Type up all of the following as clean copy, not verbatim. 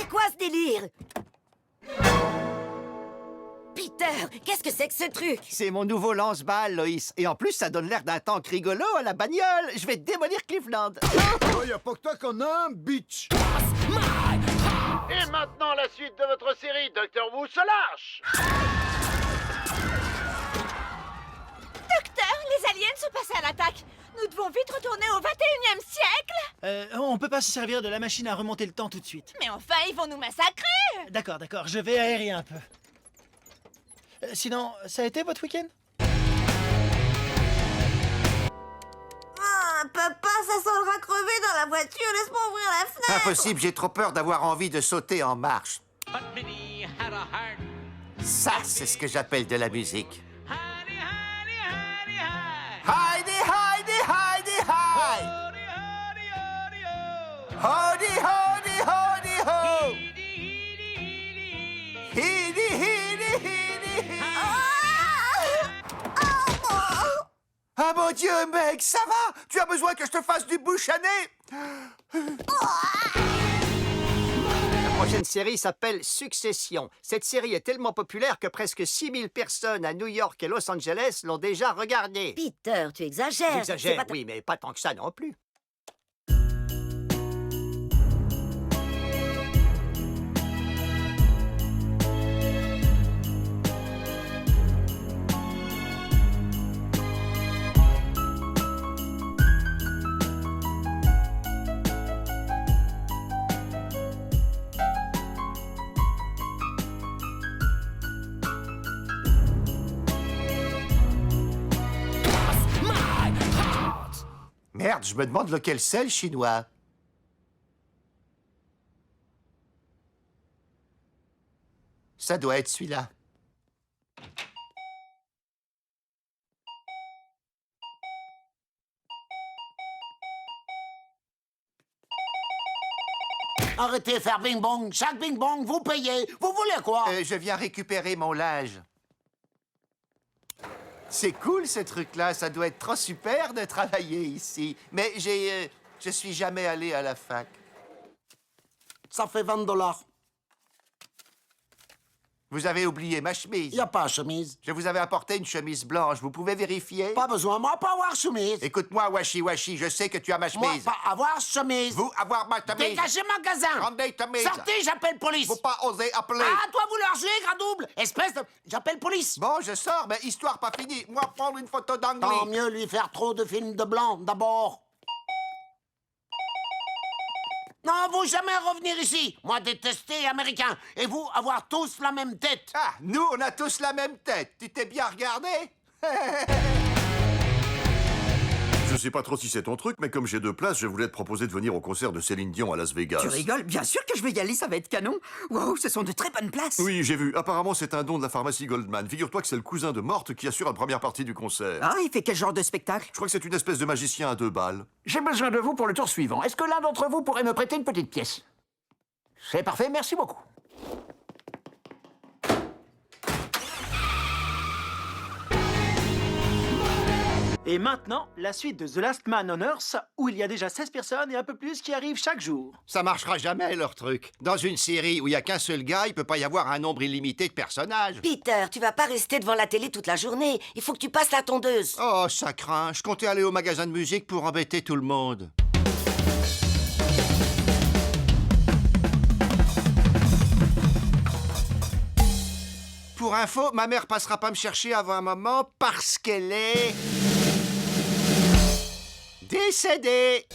C'est quoi ce délire? Peter, qu'est-ce que c'est que ce truc? C'est mon nouveau lance-balles, Loïs. Et en plus, ça donne l'air d'un tank rigolo à la bagnole. Je vais démolir Cleveland. Oh, y a pas que toi qu'on a un bitch. Et maintenant, la suite de votre série, Docteur Wu se lâche. Docteur, les aliens sont passés à l'attaque. Nous devons vite retourner au 21e siècle. On peut pas se servir de la machine à remonter le temps tout de suite. Mais enfin, ils vont nous massacrer. D'accord, je vais aérer un peu. Sinon, ça a été votre week-end? Ah, papa, ça sent le rat crevé dans la voiture. Laisse-moi ouvrir la fenêtre. Impossible, j'ai trop peur d'avoir envie de sauter en marche. Ça, c'est ce que j'appelle de la musique. Heidi, Heidi, Heidi, Heidi! Hodi, hodi, hodi, ho! Hidi, hidi, hidi, hi! Ah mon Dieu, mec, ça va? Tu as besoin que je te fasse du bouche à nez? La prochaine série s'appelle Succession. Cette série est tellement populaire que presque 6000 personnes à New York et Los Angeles l'ont déjà regardée. Peter, tu exagères. C'est J'exagère, pas ta- oui, mais pas tant que ça non plus. Merde, je me demande lequel c'est, le chinois. Ça doit être celui-là. Arrêtez de faire bing-bong. Chaque bing-bong, vous payez. Vous voulez quoi? Je viens récupérer mon linge. C'est cool, ce truc-là. Ça doit être trop super de travailler ici. Mais je suis jamais allé à la fac. Ça fait 20 $. Vous avez oublié ma chemise. Y a pas de chemise. Je vous avais apporté une chemise blanche. Vous pouvez vérifier? Pas besoin, moi, pas avoir chemise. Écoute-moi, Washi Washi, je sais que tu as ma Moi, chemise. pas avoir chemise. Vous avoir ma chemise. Dégagez magasin. Rendez ta chemise. Sortez, j'appelle police. Faut pas oser appeler. Ah, toi, vous leur jouez, gras double. Espèce de... J'appelle police. Bon, je sors, mais histoire pas finie. Moi, prendre une photo Tant d'anglais. mieux lui faire trop de films de blanc, d'abord. Non, vous jamais revenir ici. Moi, détester américain. Et vous, avoir tous la même tête. Ah, nous, on a tous la même tête. Tu t'es bien regardé? Je sais pas trop si c'est ton truc, mais comme j'ai 2 places, je voulais te proposer de venir au concert de Céline Dion à Las Vegas. Tu rigoles? Bien sûr que je vais y aller, ça va être canon. Wow, ce sont de très bonnes places. Oui, j'ai vu. Apparemment, c'est un don de la pharmacie Goldman. Figure-toi que c'est le cousin de Morte qui assure la première partie du concert. Ah, il fait quel genre de spectacle? Je crois que c'est une espèce de magicien à 2 balles. J'ai besoin de vous pour le tour suivant. Est-ce que l'un d'entre vous pourrait me prêter une petite pièce? C'est parfait, merci beaucoup. Et maintenant, la suite de The Last Man on Earth, où il y a déjà 16 personnes et un peu plus qui arrivent chaque jour. Ça marchera jamais, leur truc. Dans une série où il y a qu'un seul gars, il peut pas y avoir un nombre illimité de personnages. Peter, tu vas pas rester devant la télé toute la journée. Il faut que tu passes la tondeuse. Oh, ça craint. Je comptais aller au magasin de musique pour embêter tout le monde. Pour info, ma mère passera pas me chercher avant un moment parce qu'elle est... décédée.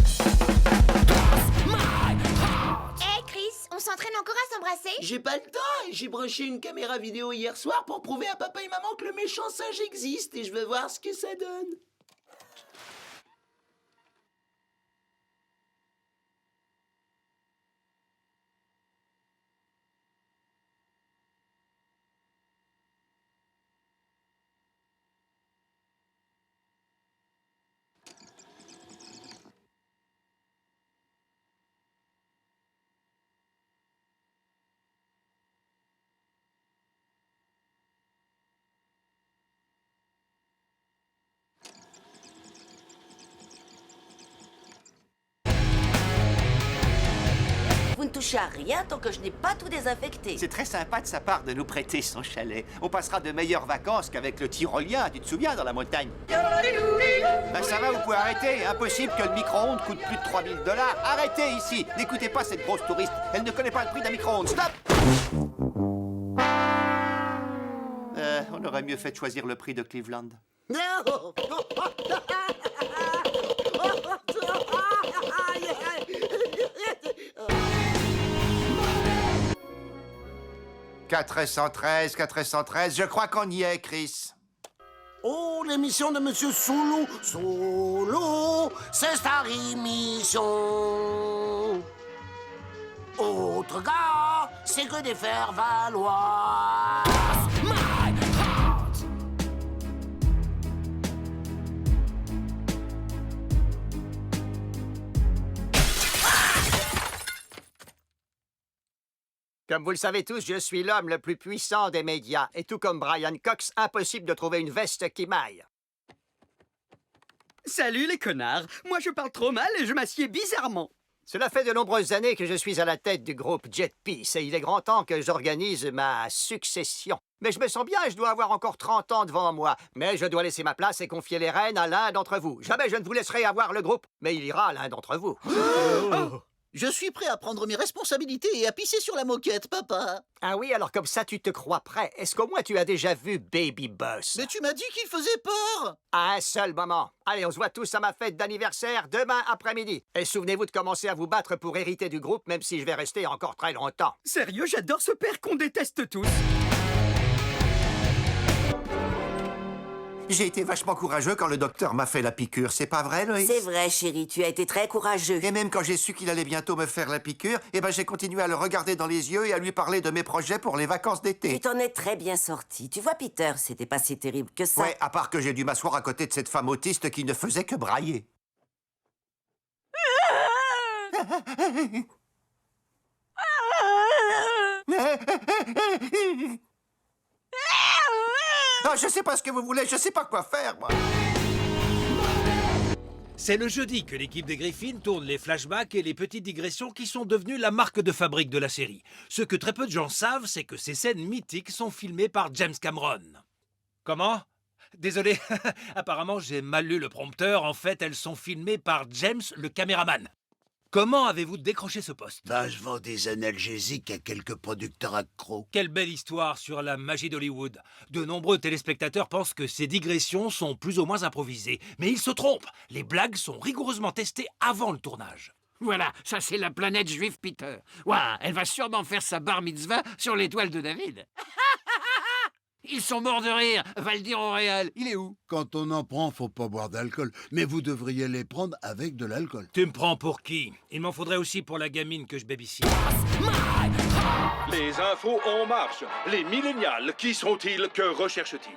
Hé, Chris, on s'entraîne encore à s'embrasser? J'ai pas le temps. J'ai branché une caméra vidéo hier soir pour prouver à papa et maman que le méchant singe existe et je veux voir ce que ça donne. ne touchez à rien tant que je n'ai pas tout désinfecté. C'est très sympa de sa part de nous prêter son chalet. On passera de meilleures vacances qu'avec le tyrolien, tu te souviens, dans la montagne. Ben ça va, vous pouvez arrêter. Impossible que le micro-ondes coûte plus de 3000 $. Arrêtez ici. N'écoutez pas cette grosse touriste. Elle ne connaît pas le prix d'un micro-ondes. Stop! On aurait mieux fait de choisir le prix de Cleveland. Non. 413, 413, je crois qu'on y est, Chris. Oh, l'émission de Monsieur Solo. Solo, c'est sa émission. Autre gars, c'est que des faire valoir. Comme vous le savez tous, je suis l'homme le plus puissant des médias. Et tout comme Brian Cox, impossible de trouver une veste qui m'aille. Salut les connards. Moi je parle trop mal et je m'assieds bizarrement. Cela fait de nombreuses années que je suis à la tête du groupe Jet Peace et il est grand temps que j'organise ma succession. Mais je me sens bien et je dois avoir encore 30 ans devant moi. Mais je dois laisser ma place et confier les rênes à l'un d'entre vous. Jamais je ne vous laisserai avoir le groupe, mais il ira à l'un d'entre vous. Je suis prêt à prendre mes responsabilités et à pisser sur la moquette, papa. Ah oui, alors comme ça tu te crois prêt. Est-ce qu'au moins tu as déjà vu Baby Boss? Mais tu m'as dit qu'il faisait peur. À un seul moment. Allez, on se voit tous à ma fête d'anniversaire demain après-midi. Et souvenez-vous de commencer à vous battre pour hériter du groupe, même si je vais rester encore très longtemps. Sérieux, j'adore ce père qu'on déteste tous. J'ai été vachement courageux quand le docteur m'a fait la piqûre, c'est pas vrai, Loïs? C'est vrai, chérie, tu as été très courageux. Et même quand j'ai su qu'il allait bientôt me faire la piqûre, eh ben j'ai continué à le regarder dans les yeux et à lui parler de mes projets pour les vacances Tu d'été. t'en es très bien sorti. Tu vois, Peter, c'était pas si terrible que ça. Ouais, à part que j'ai dû m'asseoir à côté de cette femme autiste qui ne faisait que brailler. Ah, je sais pas ce que vous voulez, je sais pas quoi faire, moi. C'est le jeudi que l'équipe des Griffins tourne les flashbacks et les petites digressions qui sont devenues la marque de fabrique de la série. Ce que très peu de gens savent, c'est que ces scènes mythiques sont filmées par James Cameron. Comment? Désolé, apparemment j'ai mal lu le prompteur. En fait, elles sont filmées par James, le caméraman. Comment avez-vous décroché ce poste? Je vends des analgésiques à quelques producteurs accros. Quelle belle histoire sur la magie d'Hollywood. De nombreux téléspectateurs pensent que ces digressions sont plus ou moins improvisées. Mais ils se trompent. Les blagues sont rigoureusement testées avant le tournage. Voilà, ça c'est la planète juive Peter. Ouah, elle va sûrement faire sa bar mitzvah sur l'étoile de David. Ils sont morts de rire, va le dire au réal. Il est où? Quand on en prend, faut pas boire d'alcool. Mais vous devriez les prendre avec de l'alcool. Tu me prends pour qui? Il m'en faudrait aussi pour la gamine que je babysitte. Les infos en marche. Les millénials, qui sont-ils? Que recherchent-ils?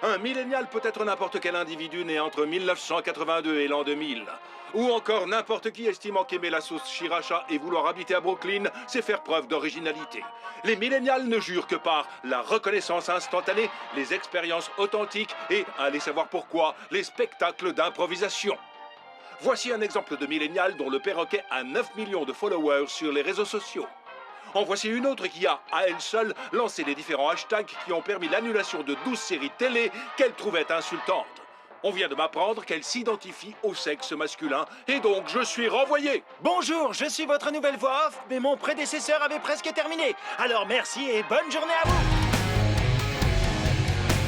Un millénial peut être n'importe quel individu né entre 1982 et l'an 2000. Ou encore n'importe qui estimant qu'aimer la sauce sriracha et vouloir habiter à Brooklyn, c'est faire preuve d'originalité. Les millénials ne jurent que par la reconnaissance instantanée, les expériences authentiques et, allez savoir pourquoi, les spectacles d'improvisation. Voici un exemple de millénial dont le perroquet a 9 millions de followers sur les réseaux sociaux. En voici une autre qui a, à elle seule, lancé les différents hashtags qui ont permis l'annulation de 12 séries télé qu'elle trouvait insultantes. On vient de m'apprendre qu'elle s'identifie au sexe masculin, et donc je suis renvoyé. Bonjour, je suis votre nouvelle voix off, mais mon prédécesseur avait presque terminé. Alors merci et bonne journée à vous.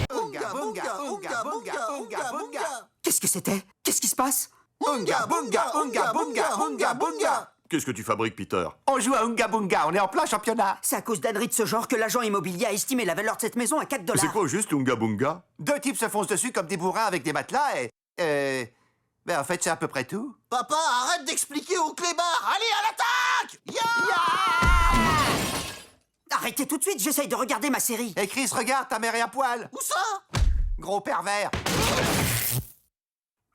Bunga, bunga, bunga, bunga, bunga, bunga. Qu'est-ce que c'était? Qu'est-ce qui se passe? Bunga, bunga, bunga, bunga, bunga, bunga. Qu'est-ce que tu fabriques, Peter? On joue à Unga Bunga, on est en plein championnat. C'est à cause d'âneries de ce genre que l'agent immobilier a estimé la valeur de cette maison à 4 $. C'est quoi au juste, Unga Bunga? Deux types se foncent dessus comme des bourrins avec des matelas et... Ben en fait, c'est à peu près tout. Papa, arrête d'expliquer au clébard. Allez, à l'attaque! Arrêtez tout de suite, j'essaye de regarder ma série. Et Chris, regarde, ta mère est à poil. Où ça? Gros pervers.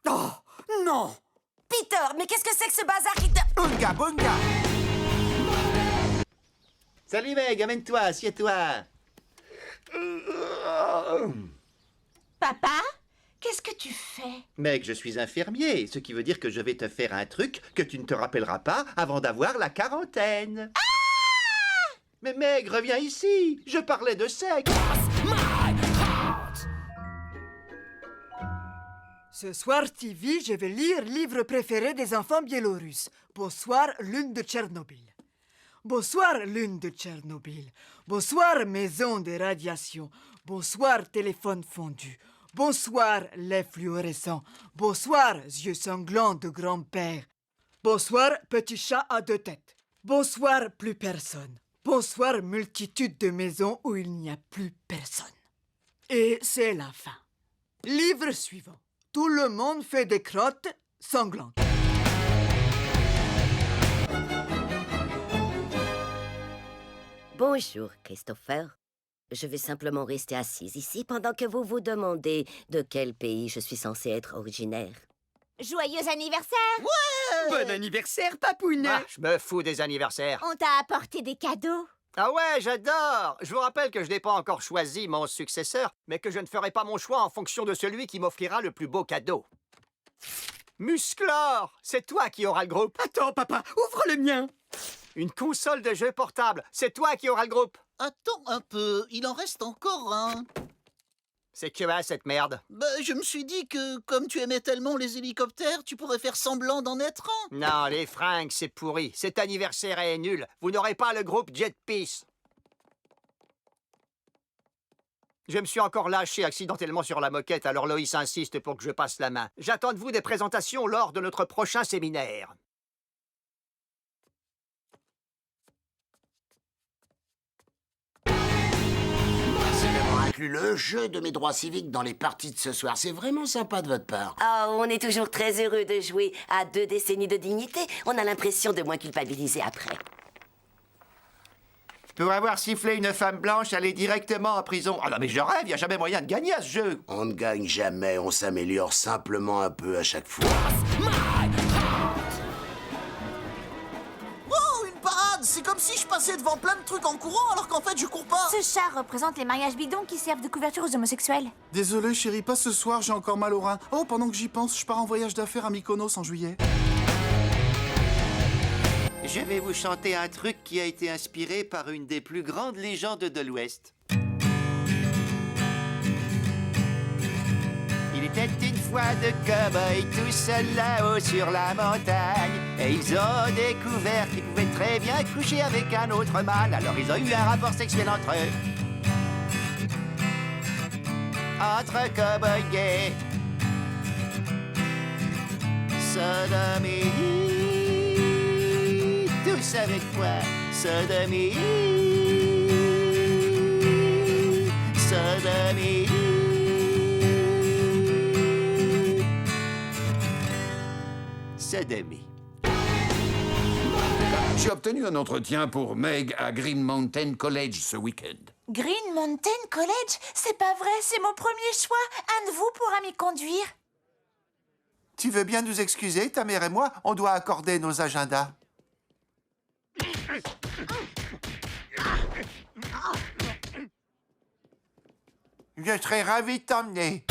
Oh, non! Peter, mais qu'est-ce que c'est que ce bazar qui te... Unga Bunga. Salut, Meg, amène-toi, assieds-toi. Papa, qu'est-ce que tu fais? Meg, je suis infirmier, ce qui veut dire que je vais te faire un truc que tu ne te rappelleras pas avant d'avoir la quarantaine. Ah! Mais Meg, reviens ici. Je parlais de sexe. Ce soir, TV, je vais lire livre préféré des enfants biélorusses. Bonsoir, lune de Tchernobyl. Bonsoir, lune de Tchernobyl. Bonsoir, maison de radiation. Bonsoir, téléphone fondu. Bonsoir, lait fluorescent. Bonsoir, yeux sanglants de grand-père. Bonsoir, petit chat à deux têtes. Bonsoir, plus personne. Bonsoir, multitude de maisons où il n'y a plus personne. Et c'est la fin. Livre suivant. Tout le monde fait des crottes sanglantes. Bonjour, Christopher. Je vais simplement rester assise ici pendant que vous vous demandez de quel pays je suis censée être originaire. Joyeux anniversaire! Ouais! Bon anniversaire, papounet! Ah, je me fous des anniversaires. On t'a apporté des cadeaux. Ah ouais, j'adore! Je vous rappelle que je n'ai pas encore choisi mon successeur, mais que je ne ferai pas mon choix en fonction de celui qui m'offrira le plus beau cadeau. Musclor! C'est toi qui auras le groupe. Attends, papa, ouvre le mien! Une console de jeu portable. C'est toi qui auras le groupe. Attends un peu, il en reste encore un. C'est que cette merde. Je me suis dit que, comme tu aimais tellement les hélicoptères, tu pourrais faire semblant d'en être un. Non, les fringues, c'est pourri. Cet anniversaire est nul. Vous n'aurez pas le groupe Jet Peace. Je me suis encore lâché accidentellement sur la moquette, alors Loïs insiste pour que je passe la main. J'attends de vous des présentations lors de notre prochain séminaire. Inclus le jeu de mes droits civiques dans les parties de ce soir. C'est vraiment sympa de votre part. Ah, on est toujours très heureux de jouer à 2 décennies de dignité. On a l'impression de moins culpabiliser après. Pour avoir sifflé une femme blanche, aller directement en prison. Ah non, mais je rêve, il n'y a jamais moyen de gagner à ce jeu. On ne gagne jamais, on s'améliore simplement un peu à chaque fois. Oh, une parade! C'est comme si je passais devant plein de trucs en courant alors qu'en fait je cours pas. Ce char représente les mariages bidons qui servent de couverture aux homosexuels. Désolé chérie, pas ce soir, j'ai encore mal au rein. Oh, pendant que j'y pense, je pars en voyage d'affaires à Mykonos en juillet. Je vais vous chanter un truc qui a été inspiré par une des plus grandes légendes de l'Ouest. Il était une fois deux cow-boys tout seuls là-haut sur la montagne. Et ils ont découvert qu'ils pouvaient très bien coucher avec un autre mâle. Alors ils ont eu un rapport sexuel entre eux. Entre cow-boys gays. Sodomie. Tous avec moi. Sodomie. Sodomie. Sodomie. J'ai obtenu un entretien pour Meg à Green Mountain College ce week-end. Green Mountain College? C'est pas vrai, c'est mon premier choix. Un de vous pourra m'y conduire. Tu veux bien nous excuser, ta mère et moi? On doit accorder nos agendas. Je serais ravi de t'emmener.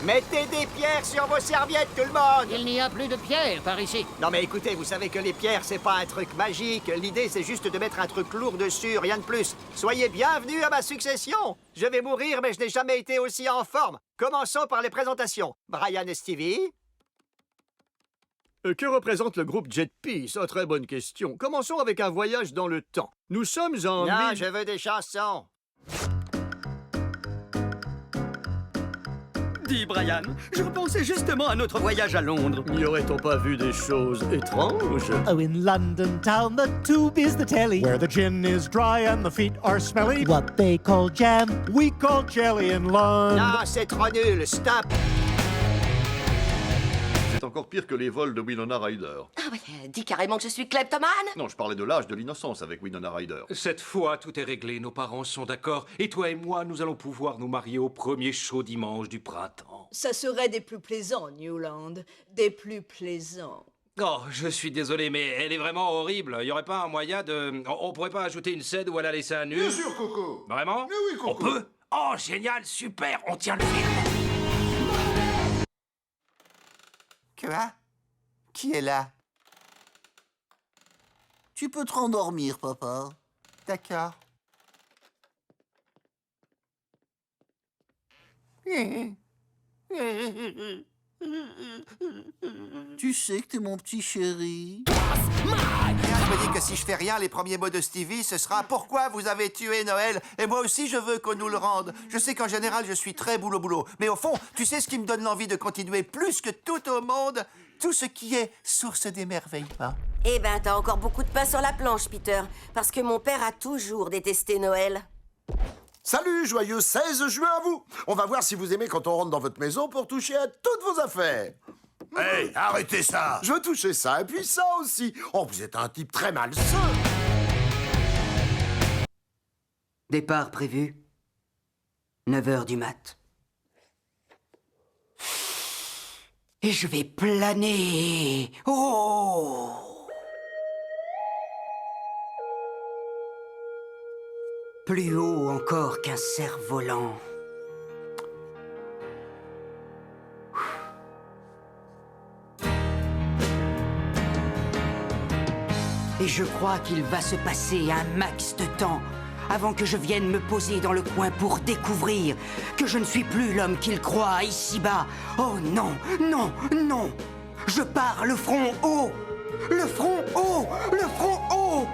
Mettez des pierres sur vos serviettes, tout le monde! Il n'y a plus de pierres par ici. Non mais écoutez, vous savez que les pierres, c'est pas un truc magique. L'idée, c'est juste de mettre un truc lourd dessus, rien de plus. Soyez bienvenus à ma succession! Je vais mourir, mais je n'ai jamais été aussi en forme. Commençons par les présentations. Brian et Stevie. Que représente le groupe Jet Peace? Oh, très bonne question. Commençons avec un voyage dans le temps. Nous sommes en... Non, je veux des chansons. Dis, Brian, je repensais justement à notre voyage à Londres. N'y aurait-on pas vu des choses étranges? Oh, in London town, the tube is the telly, where the gin is dry and the feet are smelly. What they call jam, we call jelly in London. Non, c'est trop nul, stop! C'est encore pire que les vols de Winona Ryder. Ah ouais, dis carrément que je suis kleptomane. Non, je parlais de l'âge de l'innocence avec Winona Ryder. Cette fois, tout est réglé, nos parents sont d'accord, et toi et moi, nous allons pouvoir nous marier au premier chaud dimanche du printemps. Ça serait des plus plaisants, Newland. Des plus plaisants. Oh, je suis désolé, mais elle est vraiment horrible. Il y aurait pas un moyen de... On pourrait pas ajouter une scène où elle a laissé un nu? Bien sûr, Coco. Vraiment? Mais oui, Coco. On peut? Oh, génial, super, on tient le film. Quoi? Qui est là? Tu peux te rendormir, papa. D'accord. Tu sais que t'es mon petit chéri. Je me dis que si je fais rien, les premiers mots de Stevie, ce sera « Pourquoi vous avez tué Noël ?» Et moi aussi, je veux qu'on nous le rende. Je sais qu'en général, je suis très boulot-boulot. Mais au fond, tu sais ce qui me donne l'envie de continuer plus que tout au monde? Tout ce qui est source d'émerveillement. Eh ben, t'as encore beaucoup de pain sur la planche, Peter. Parce que mon père a toujours détesté Noël. Salut, joyeux 16 juin à vous. On va voir si vous aimez quand on rentre dans votre maison pour toucher à toutes vos affaires. Hey, arrêtez ça! Je veux toucher ça, et puis ça aussi. Oh, vous êtes un type très malsain. Départ prévu. 9h du mat. Et je vais planer. Oh! Plus haut encore qu'un cerf-volant. Et je crois qu'il va se passer un max de temps avant que je vienne me poser dans le coin pour découvrir que je ne suis plus l'homme qu'il croit ici-bas. Oh non, non, non! Je pars le front haut! Le front haut! Le front haut!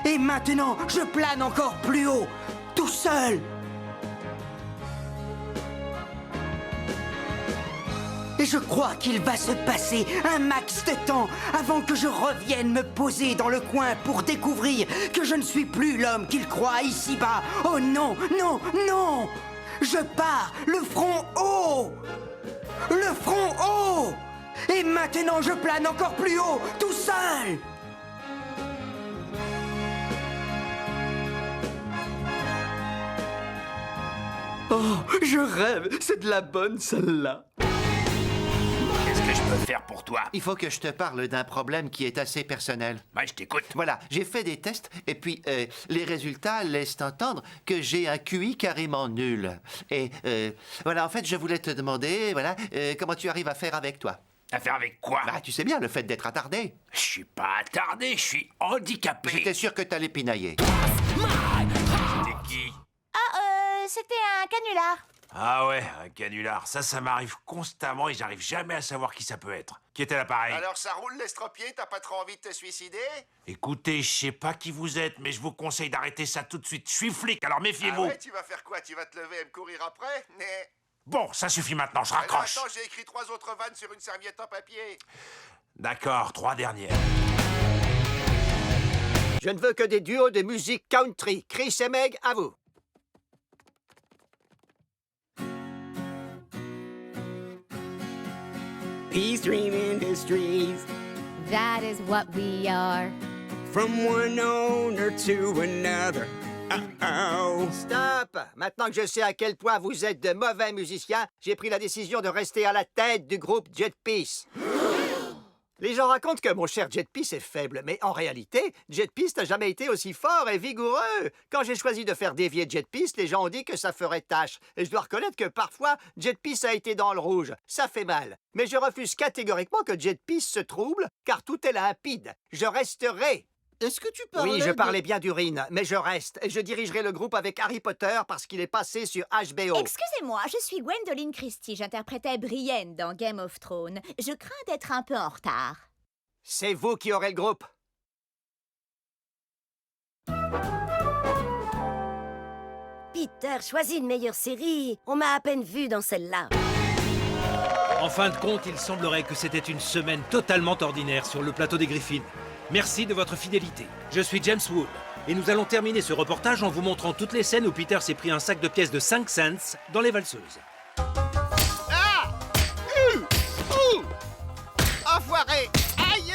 Et maintenant, je plane encore plus haut, tout seul. Et je crois qu'il va se passer un max de temps avant que je revienne me poser dans le coin pour découvrir que je ne suis plus l'homme qu'il croit ici-bas. Oh non, non, non! Je pars le front haut! Le front haut! Et maintenant, je plane encore plus haut, tout seul. Oh, je rêve, c'est de la bonne celle-là. Qu'est-ce que je peux faire pour toi? Il faut que je te parle d'un problème qui est assez personnel. Ouais, je t'écoute. Voilà, j'ai fait des tests et puis les résultats laissent entendre que j'ai un QI carrément nul. Et voilà, en fait, je voulais te demander, voilà, comment tu arrives à faire avec toi? À faire avec quoi? Bah, tu sais bien, le fait d'être attardé. Je suis pas attardé, je suis handicapé. J'étais sûr que t'allais pinailler. C'était qui? C'était un canular. Ah ouais, un canular. Ça m'arrive constamment et j'arrive jamais à savoir qui ça peut être. Qui était l'appareil? Alors ça roule l'estropié, t'as pas trop envie de te suicider? Écoutez, je sais pas qui vous êtes, mais je vous conseille d'arrêter ça tout de suite. Je suis flic, alors méfiez-vous. Ah ouais, tu vas faire quoi? Tu vas te lever et me courir après? Mais... Bon, ça suffit maintenant, je raccroche. Attends, j'ai écrit 3 autres vannes sur une serviette en papier. D'accord, 3 dernières. Je ne veux que des duos de musique country. Chris et Meg, à vous. Peace Dream Industries. That is what we are. From one owner to another. Uh-oh. Stop! Maintenant que je sais à quel point vous êtes de mauvais musiciens, j'ai pris la décision de rester à la tête du groupe Jet Peace. Les gens racontent que mon cher Jet Peace est faible, mais en réalité, Jet Peace n'a jamais été aussi fort et vigoureux. Quand j'ai choisi de faire dévier Jet Peace, les gens ont dit que ça ferait tâche. Et je dois reconnaître que parfois, Jet Peace a été dans le rouge. Ça fait mal. Mais je refuse catégoriquement que Jet Peace se trouble, car tout est limpide. Je resterai. Est-ce que tu parlais Oui, je parlais bien d'urine, mais je reste. Et je dirigerai le groupe avec Harry Potter parce qu'il est passé sur HBO. Excusez-moi, je suis Gwendoline Christie. J'interprétais Brienne dans Game of Thrones. Je crains d'être un peu en retard. C'est vous qui aurez le groupe. Peter, choisis une meilleure série. On m'a à peine vu dans celle-là. En fin de compte, il semblerait que c'était une semaine totalement ordinaire sur le plateau des Griffins. Merci de votre fidélité. Je suis James Wood, et nous allons terminer ce reportage en vous montrant toutes les scènes où Peter s'est pris un sac de pièces de 5 cents dans les valseuses. Ah! Enfoiré! Aïe!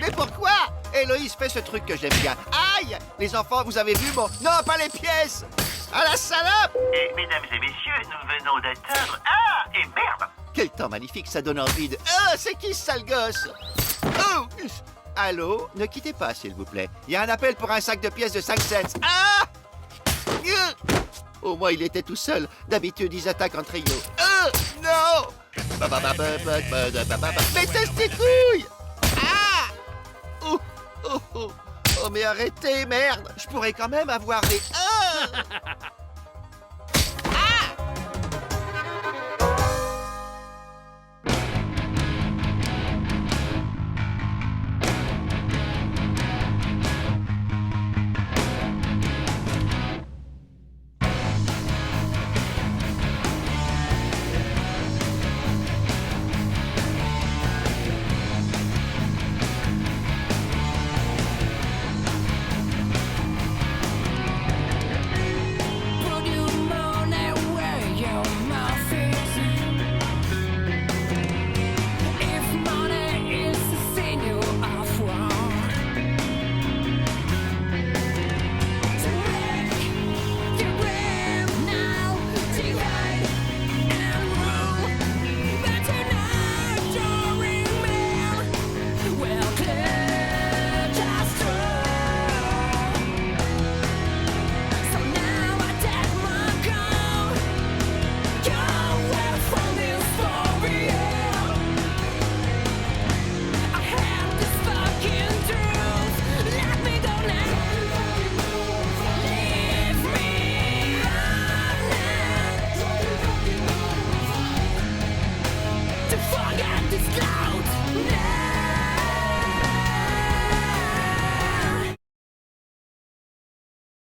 Mais pourquoi? Héloïse fait ce truc que j'aime bien. Aïe! Les enfants, vous avez vu mon... Non, pas les pièces! À la salope! Et mesdames et messieurs, nous venons d'atteindre... Ah! Et merde! quel temps magnifique, ça donne envie de... Ah, c'est qui ce sale gosse? Oh! Allô? Ne quittez pas, s'il vous plaît. Il y a un appel pour un sac de pièces de 5 cents. Ah! Au moins, il était tout seul. D'habitude, ils attaquent en trio. Non! Mes testicouilles! Ah! Oh, oh, oh. Oh, mais arrêtez, merde! Je pourrais quand même avoir des... To forget this cloud.